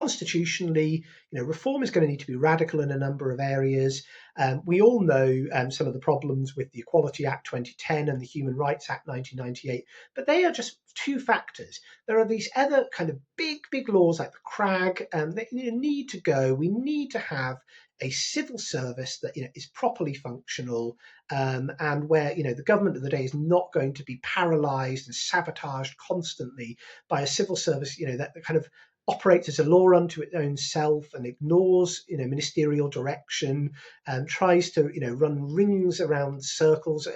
constitutionally, reform is going to need to be radical in a number of areas. We all know some of the problems with the Equality Act 2010 and the Human Rights Act 1998, but they are just two factors. There are these other kind of big laws like the CRAG that need to go. We need to have a civil service that is properly functional, and where the government of the day is not going to be paralysed and sabotaged constantly by a civil service that kind of operates as a law unto its own self and ignores ministerial direction, and tries to run rings around circles,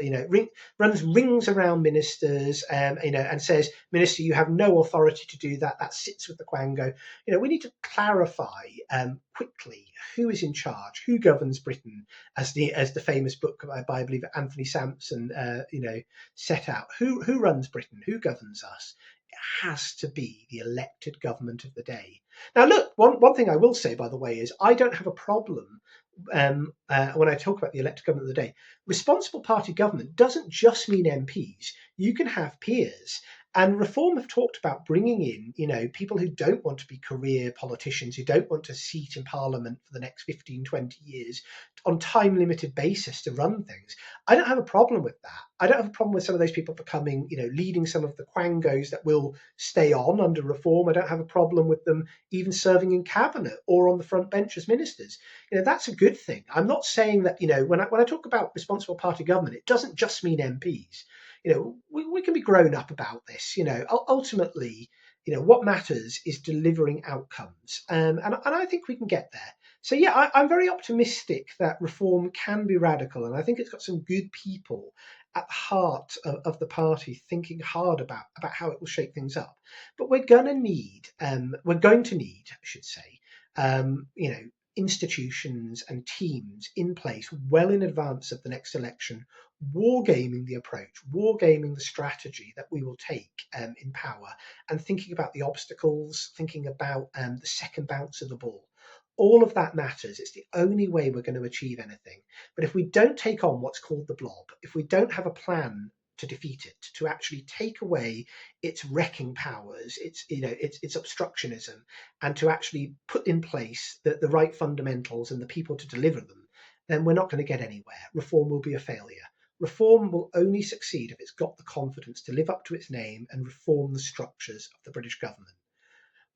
runs rings around ministers, and says, minister, you have no authority to do that, that sits with the Quango. We need to clarify quickly who is in charge, who governs Britain, as the famous book by I believe Anthony Sampson set out. Who runs Britain, who governs us? Has to be the elected government of the day. Now, look, one thing I will say, by the way, is I don't have a problem when I talk about the elected government of the day. Responsible party government doesn't just mean MPs. You can have peers. And Reform have talked about bringing in, people who don't want to be career politicians, who don't want to seat in Parliament for the next 15, 20 years on time-limited basis to run things. I don't have a problem with that. I don't have a problem with some of those people becoming, leading some of the quangos that will stay on under Reform. I don't have a problem with them even serving in cabinet or on the front bench as ministers. That's a good thing. I'm not saying that, when I talk about responsible party government, it doesn't just mean MPs. We can be grown up about this. Ultimately, what matters is delivering outcomes, and I think we can get there. So yeah, I'm very optimistic that Reform can be radical, and I think it's got some good people at the heart of the party thinking hard about how it will shape things up. But we're going to need, I should say, institutions and teams in place well in advance of the next election, wargaming the approach, wargaming the strategy that we will take in power, and thinking about the obstacles, thinking about the second bounce of the ball. All of that matters. It's the only way we're going to achieve anything. But if we don't take on what's called the blob, if we don't have a plan to defeat it, to actually take away its wrecking powers, its obstructionism, and to actually put in place the right fundamentals and the people to deliver them, then we're not going to get anywhere. Reform will be a failure. Reform will only succeed if it's got the confidence to live up to its name and reform the structures of the British government.